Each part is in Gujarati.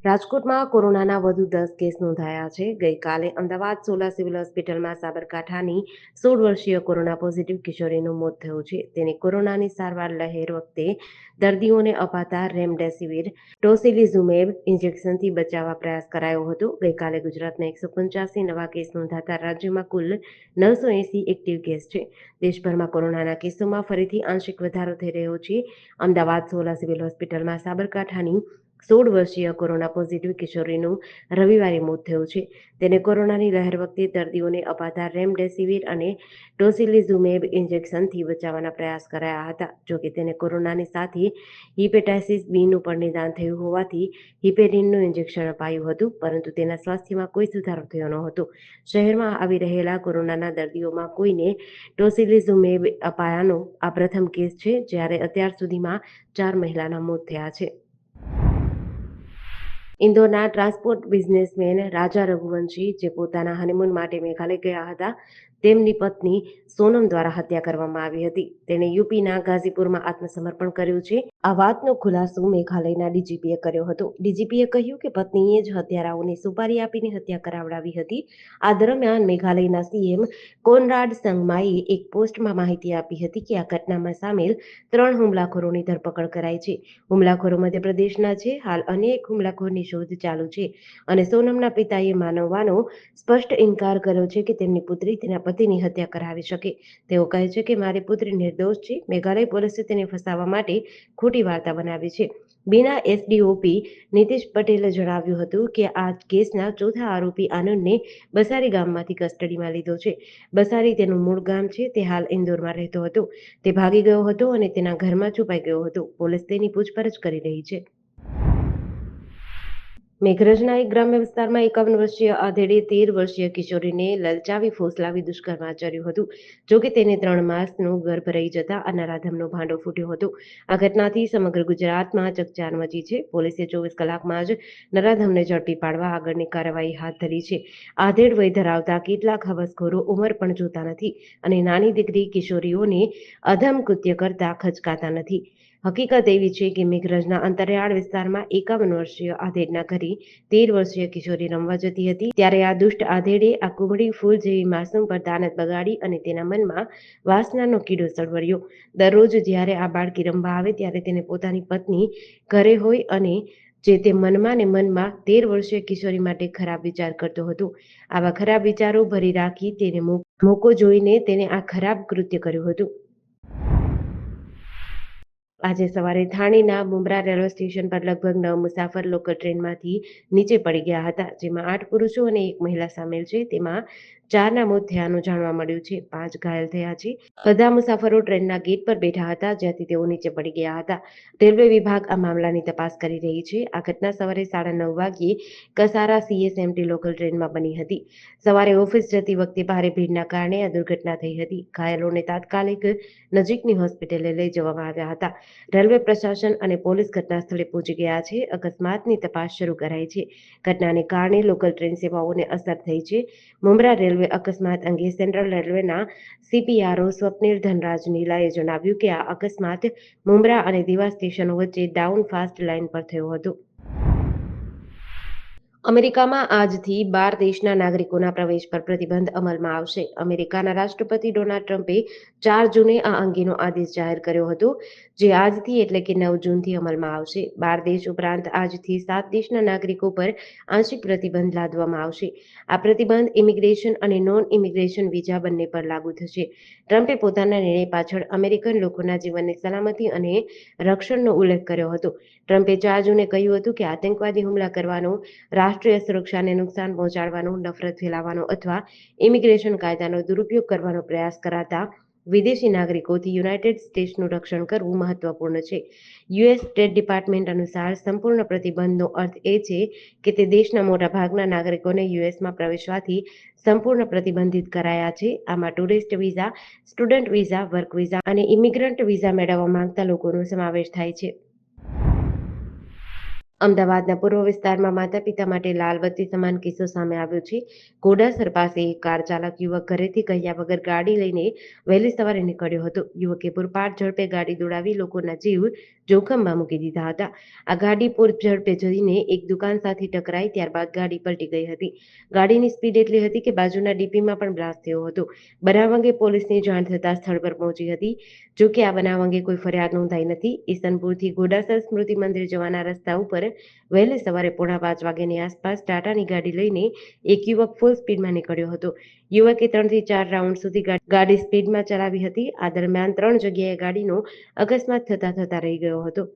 રાજકોટમાં કોરોનાના વધુ 10 કેસ નોંધાયા છે. ગઈકાલે અમદાવાદ સોલા સિવિલ હોસ્પિટલમાં સાબરકાંઠાની 16 વર્ષીય કોરોના પોઝિટિવ કિશોરીનું મોત થયું છે. તેને કોરોનાની સારવાર લહેર વખતે દર્દીઓને અપાતા રેમડેસિવિર, ટોસિલિઝુમેબ ઇન્જેક્શનથી બચાવવા પ્રયાસ કરાયો હતો. ગઈકાલે ગુજરાતમાં 185 નવા કેસ નોંધાતા રાજ્યમાં કુલ 980 એક્ટિવ કેસ છે. દેશભરમાં કોરોનાના કેસોમાં ફરીથી આંશિક વધારો થઈ રહ્યો છે. અમદાવાદ સોલા સિવિલ હોસ્પિટલમાં સાબરકાંઠાની 16 વર્ષીય કોરોના પોઝિટિવ કિશોરીનું રવિવારે મોત થયું છે. તેને કોરોનાની લહેર વખતે દર્દીઓને અપાતા રેમડેસિવિર અને ટોસિલિઝુમેબ ઇન્જેક્શનથી બચાવવાના પ્રયાસ કરાયા હતા. જોકે તેને કોરોનાની સાથે હિપેટાઇટિસ બીનું પણ નિદાન થયું હોવાથી હિપેરિનનું ઇન્જેક્શન અપાયું હતું, પરંતુ તેના સ્વાસ્થ્યમાં કોઈ સુધારો થયો નહોતો. શહેરમાં આવી રહેલા કોરોનાના દર્દીઓમાં કોઈને ટોસિલિઝુમેબ અપાયાનો આ પ્રથમ કેસ છે, જ્યારે અત્યાર સુધીમાં 4 મહિલાના મોત થયા છે. ઇન્દોરના ટ્રાન્સપોર્ટ બિઝનેસમેન રાજા રઘુવંશી, જે પોતાના હનીમૂન માટે મેઘાલય ગયા હતા, તેમની પત્ની સોનમ દ્વારા હત્યા કરવામાં આવી હતી. તેણે યુપીના ગાઝીપુરમાં આત્મસમર્પણ કર્યું છે. આ વાતનો ખુલાસો મેઘાલયના ડીજીપીએ કર્યો હતો. ડીજીપીએ કહ્યું કે પત્નીએ જ હત્યારાઓને સુપારી આપીને હત્યા કરાવડાવી હતી. આ દરમિયાન મેઘાલયના સીએમ કોનરાડ સંગમાએ એક પોસ્ટમાં માહિતી આપી હતી કે આ ઘટનામાં સામેલ 3 હુમલાખોરોની ધરપકડ કરાઈ છે. હુમલાખોરો મધ્યપ્રદેશના છે. હાલ અન્ય એક હુમલાખોરની શોધ ચાલુ છે અને સોનમના પિતાએ માનવાનો સ્પષ્ટ ઇનકાર કર્યો છે કે તેમની પુત્રી તેના પતિની હત્યા કરાવી શકે. તેઓ કહે છે કે મારી પુત્રી નિર્દોષ છે. મેઘાલય પોલીસે તેને ફસાવવા માટે ખોટી વાર્તા બનાવી છે. બીના એસડીઓપી નીતિશ પટેલે જણાવ્યું હતું કે આ કેસના ચોથા આરોપી આનંદને બસારી ગામમાંથી કસ્ટડીમાં લીધો છે. બસારી તેનું મૂળ ગામ છે. તે હાલ ઇન્દોરમાં રહેતો હતો. તે ભાગી ગયો હતો અને તેના ઘરમાં છુપાઈ ગયો હતો. પોલીસ તેની પૂછપરછ કરી રહી છે. મેઘરજના એક ગ્રામ્ય વિસ્તારમાં 51 વર્ષીય આધેડે 13 વર્ષીય કિશોરીને લલચાવી ફોસલાવી દુષ્કર્મ આચર્યું હતું. જોકે તેને 3 માસનો ગર્ભ રહી જતા આ નરાધમનો ભાંડો ફૂટ્યો હતો. આ ઘટનાથી સમગ્ર ગુજરાતમાં ચકચાર મચી છે. પોલીસે 24 કલાકમાં જ નરાધમને ઝડપી પાડવા આગળની કાર્યવાહી હાથ ધરી છે. આધેડ વય ધરાવતા કેટલાક હવસખોરો ઉંમર પણ જોતા નથી અને નાની દીકરી કિશોરીઓને અધમ કૃત્ય કરતા ખચકાતા નથી. હકીકત એવી છે કે મેઘરજના અંતરિયાળ વિસ્તારમાં 51 વર્ષીય આધેડના ઘરે 13 વર્ષીય કિશોરી રમવા જતી હતી. ત્યારે આ દુષ્ટ આધેડે આ કુમળી ફૂલ જેવી માસૂમ પર દાનત બગાડી અને તેના મનમાં વાસનાનો કીડો સળવળ્યો. દરરોજ જ્યારે આ બાળકી રમવા આવે ત્યારે તેને પોતાની પત્ની ઘરે હોય અને જે તે મનમાં ને મનમાં 13 વર્ષીય કિશોરી માટે ખરાબ વિચાર કરતો હતો. આવા ખરાબ વિચારો ભરી રાખી તેને મોકો જોઈને તેને આ ખરાબ કૃત્ય કર્યું હતું. આજે સવારે થાણેના મુંબ્રા રેલવે સ્ટેશન પર લગભગ 9 મુસાફર લોકલ ટ્રેનમાંથી નીચે પડી ગયા હતા, જેમાં 8 પુરુષો અને 1 મહિલા સામેલ છે. તેમાં 4ના મોત થયાનું જાણવા મળ્યું છે. 5 ઘાયલ થયા છે. બધા મુસાફરો ટ્રેનના ગેટ પર બેઠા હતા, જ્યાંથી તેઓ નીચે પડી ગયા હતા. રેલવે વિભાગ આ મામલાની તપાસ કરી રહી છે. આ ઘટના સવારે 9:30 વાગ્યે કસારા સીએસએમટી લોકલ ટ્રેનમાં બની હતી. સવારે ઓફિસ જતી વખતે ભારે ભીડના કારણે આ દુર્ઘટના થઈ હતી. ઘાયલોને તાત્કાલિક નજીકની હોસ્પિટલે લઈ જવામાં આવ્યા હતા. રેલવે પ્રશાસન અને પોલીસ ઘટના સ્થળે પહોંચી ગયા છે. અકસ્માતની તપાસ શરૂ કરાઈ છે. ઘટનાને કારણે લોકલ ટ્રેન સેવાઓને અસર થઈ છે. મુંબ્રા રેલવે અકસ્માત અંગે સેન્ટ્રલ રેલવેના સીપીઆરઓ સ્વપ્નિલ ધનરાજ નીલાએ જણાવ્યું કે આ અકસ્માત મુંબ્રા અને દીવા સ્ટેશનો વચ્ચે ડાઉન ફાસ્ટ લાઇન પર થયો હતો. અમેરિકામાં આજથી 12 દેશના નાગરિકોના પ્રવેશ પર પ્રતિબંધ અમલમાં આવશે. અમેરિકાના રાષ્ટ્રપતિ ડોનાલ્ડ ટ્રમ્પે 4 જૂને આ અંગેનો આદેશ જાહેર કર્યો હતો, જે આજથી એટલે કે 9 જૂનથી અમલમાં આવશે. 12 દેશ ઉપરાંત આજથી 7 દેશના નાગરિકો પર આંશિક પ્રતિબંધ લાદવામાં આવશે. આ પ્રતિબંધ ઇમિગ્રેશન અને નોન ઇમિગ્રેશન વિઝા બંને પર લાગુ થશે. ટ્રમ્પે પોતાના નિર્ણય પાછળ અમેરિકન લોકોના જીવનની સલામતી અને રક્ષણનો ઉલ્લેખ કર્યો હતો. ટ્રમ્પે 4 જૂને કહ્યું હતું કે આતંકવાદી હુમલા કરવાનો, રાષ્ટ્રીય સુરક્ષાને નુકસાન પહોંચાડવાનો, નફરત ફેલાવવાનો અથવા ઇમિગ્રેશન કાયદાનો દુરુપયોગ કરવાનો પ્રયાસ કરાતા વિદેશી નાગરિકોથી યુનાઇટેડ સ્ટેટ્સનું રક્ષણ કરવું મહત્વપૂર્ણ છે. યુએસ સ્ટેટ ડિપાર્ટમેન્ટ અનુસાર સંપૂર્ણ પ્રતિબંધનો અર્થ એ છે કે તે દેશના મોટાભાગના નાગરિકોને યુએસમાં પ્રવેશવાથી સંપૂર્ણ પ્રતિબંધિત કરાયા છે. આમાં tourist visa, student visa, work visa અને ઇમિગ્રન્ટ વિઝા મેળવવા માંગતા લોકોનો સમાવેશ થાય છે. અમદાવાદના પૂર્વ વિસ્તારમાં માતા-પિતા માટે લાલ બત્તી સમાન કિસ્સો સામે આવ્યો છે. ઘોડાસર પાસે એક કાર ચાલક યુવક ઘરેથી કહ્યા વગર ગાડી લઈને વહેલી સવારે નીકળ્યો હતો. યુવકે પૂરપાટ ઝડપે ગાડી દોડાવી લોકોના જીવ જોખમમાં મૂકી દીધા હતા. આ ગાડી પૂર ઝડપે જઈને એક દુકાન સાથે ટકરાઈ, ત્યારબાદ ગાડી પલટી ગઈ હતી. ગાડીની સ્પીડ એટલી હતી કે બાજુના ડીપીમાં પણ બ્લાસ્ટ થયો હતો. બનાવ અંગે પોલીસને જાણ થતાં સ્થળ પર પહોંચી હતી. જોકે આ બનાવ અંગે કોઈ ફરિયાદ નોંધાઈ નથી. ઈસનપુરથી ઘોડાસર સ્મૃતિ મંદિર જવાના રસ્તા ઉપર વહેલી સવારે 4:45 વાગ્યાની આસપાસ ટાટાની ગાડી લઈને એક યુવક ફૂલ સ્પીડમાં નીકળ્યો હતો. યુવકે 3 થી 4 રાઉન્ડ સુધી ગાડી સ્પીડમાં ચલાવી હતી. આ દરમિયાન 3 જગ્યાએ ગાડીનો અકસ્માત થતા રહી ગયો હતો.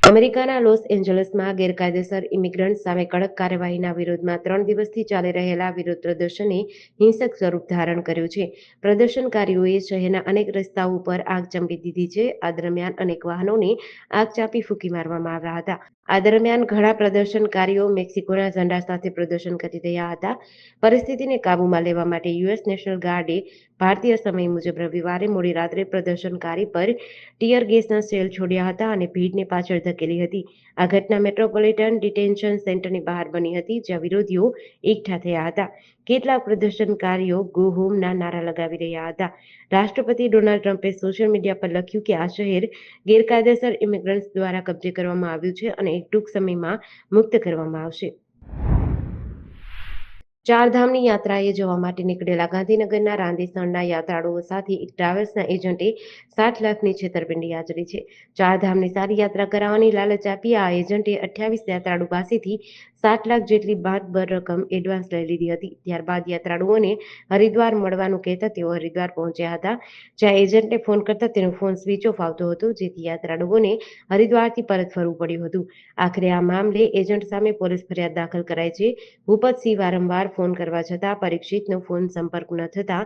અમેરિકાના લોસ એન્જલસમાં ગેરકાયદેસર ઇમિગ્રન્ટ્સ સામે કડક કાર્યવાહીના વિરોધમાં 3 દિવસથી ચાલી રહેલા વિરોધ પ્રદર્શને હિંસક સ્વરૂપ ધારણ કર્યું છે. પ્રદર્શનકારીઓએ શહેરના અનેક રસ્તાઓ પર આગ ચાંપી દીધી છે. આ દરમિયાન અનેક વાહનોને આગ ચાંપી ફૂંકી મારવામાં આવ્યા હતા. આ દરમિયાન ઘણા પ્રદર્શનકારીઓ મેક્સિકોના ઝંડા સાથે પ્રદર્શન કરી રહ્યા હતા. પરિસ્થિતિને કાબૂમાં લેવા માટે યુએસ નેશનલ ગાર્ડે ભારતીય સમય મુજબ રવિવારે મોડી રાત્રે પ્રદર્શનકારી પર ટીયર ગેસના શેલ છોડ્યા હતા અને ભીડને પાછળ ધકેલી હતી. આ ઘટના મેટ્રોપોલિટન ડિટેન્શન સેન્ટરની બહાર બની હતી, જ્યાં વિરોધીઓ એકઠા થયા હતા. કેટલાક પ્રદર્શનકારીઓ ગો હોમના નારા લગાવી રહ્યા હતા. રાષ્ટ્રપતિ ડોનાલ્ડ ટ્રમ્પે સોશિયલ મીડિયા પર લખ્યું કે આ શહેર ગેરકાયદેસર ઇમિગ્રન્ટ્સ દ્વારા કબજે કરવામાં આવ્યું છે અને ટૂંક સમયમાં મુક્ત કરવામાં આવશે. ચારધામની યાત્રાએ જવા માટે નીકળેલા ગાંધીનગરના રાંદેસણના યાત્રાળુઓ સાથે એક ટ્રાવેલ્સના એજન્ટે 7 લાખની છેતરપિંડી આચરી છે. ચારધામની સારી યાત્રા કરાવવાની લાલચ આપી આ એજન્ટે 28 યાત્રાળુ પાસેથી 7 લાખ જેટલી બાદબર રકમ એડવાન્સ લઈ લીધી હતી. ત્યારબાદ યાત્રાળુઓને હરિદ્વાર મળવાનું કહેતા તેઓ હરિદ્વાર પહોંચ્યા હતા, જ્યાં એજન્ટને ફોન કરતા તેનો ફોન સ્વિચ ઓફ આવતો હતો, જેથી યાત્રાળુઓને હરિદ્વારથી પરત ફરવું પડ્યું હતું. આખરે આ મામલે એજન્ટ સામે પોલીસ ફરિયાદ દાખલ કરાઈ છે. ભૂપતસિંહ વારંવાર ફોન કરવા છતાં પરીક્ષિતનો ફોન સંપર્ક ન થતા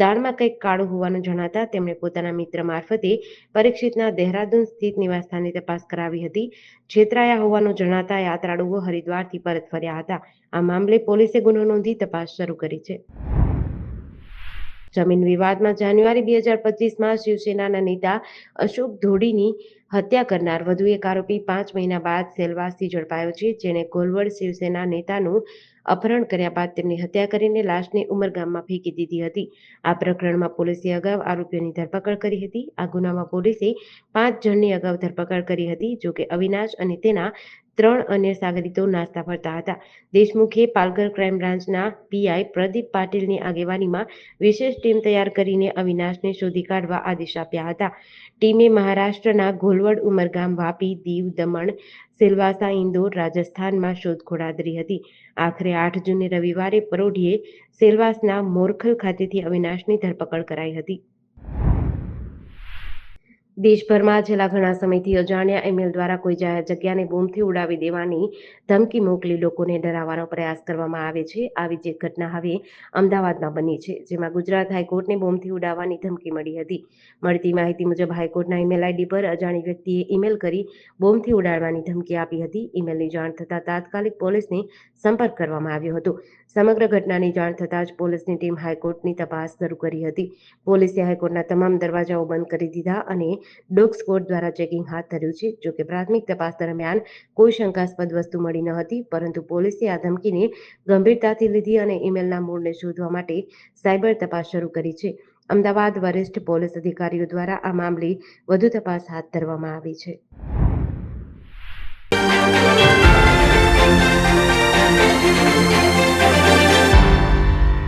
દાળમાં કંઈક કાળું હોવાનું જણાતા તેમણે પોતાના મિત્ર મારફતે પરીક્ષિતના દહેરાદૂન સ્થિત નિવાસસ્થાને તપાસ કરાવી હતી. છેતરાયા હોવાનું જણાતા યાત્રાળુઓ હરિદ્વારથી પરત ફર્યા હતા. આ મામલે પોલીસે ગુનો નોંધી તપાસ શરૂ કરી છે. જમીન વિવાદમાં જાન્યુઆરી 2025માં શિવસેનાના નેતા અશોક ધોડીની હત્યા કરનાર વધુ એક આરોપી 5 મહિના બાદ સેલવાસથી ઝડપાયો છે, જેણે ઘોલવડ શિવસેના નેતાનું અપહરણ કર્યા બાદ તેમની હત્યા કરીને લાશને ઉમરગામમાં ફેંકી દીધી હતી. આ પ્રકરણમાં પોલીસે અગાઉ આરોપીઓની ધરપકડ કરી હતી. આ ગુનામાં પોલીસે 5 જણની અગાઉ ધરપકડ કરી હતી. જોકે અવિનાશ અને તેના 3 અન્ય સાગરીતો નાસ્તા ફરતા હતા. દેશમુખે પાલઘર ક્રાઇમ બ્રાન્ચના પીઆઈ પ્રદીપ પાટીલની આગેવાનીમાં વિશેષ ટીમ તૈયાર કરીને અવિનાશને શોધી કાઢવા આદેશ આપ્યા હતા. ટીમે મહારાષ્ટ્રના ઘોલવડ, ઉમરગામ, વાપી, દીવ, દમણ, સિલવાસા, ઇન્દોર, રાજસ્થાનમાં શોધખોળ આદરી હતી. આખરે 8 જૂને રવિવારે પરોઢિયે સેલવાસના મોરખલ ખાતેથી અવિનાશની ધરપકડ કરાઈ હતી. દેશભરમાં છેલ્લા ઘણા સમયથી અજાણ્યા ઈમેલ દ્વારા કોઈ જાહેર જગ્યાને બોમ્બથી ઉડાવી દેવાની ધમકી મોકલી લોકોને ડરાવવાનો પ્રયાસ કરવામાં આવે છે. આવી જ એક ઘટના હવે અમદાવાદમાં બની છે, જેમાં ગુજરાત હાઈકોર્ટને બોમ્બથી ઉડાવવાની ધમકી મળી હતી. મળતી માહિતી મુજબ હાઈકોર્ટના ઈમેલ આઈડી પર અજાણી વ્યક્તિએ ઈમેલ કરી બોમ્બથી ઉડાડવાની ધમકી આપી હતી. ઈમેલની જાણ થતાં તાત્કાલિક પોલીસને સંપર્ક કરવામાં આવ્યો હતો. સમગ્ર ઘટનાની જાણ થતાં જ પોલીસની ટીમ હાઈકોર્ટની તપાસ શરૂ કરી હતી. પોલીસે હાઈકોર્ટના તમામ દરવાજાઓ બંધ કરી દીધા અને ડોગ સ્ક્વોડ દ્વારા ચેકિંગ હાથ ધર્યું છે. જોકે પ્રાથમિક તપાસ દરમિયાન કોઈ શંકાસ્પદ વસ્તુ મળી ન હતી, પરંતુ પોલીસે આ ધમકીને ગંભીરતાથી લીધી અને ઈમેલના મૂળને શોધવા માટે સાયબર તપાસ શરૂ કરી છે. અમદાવાદ વરિષ્ઠ પોલીસ અધિકારીઓ દ્વારા આ મામલે વધુ તપાસ હાથ ધરવામાં આવી છે.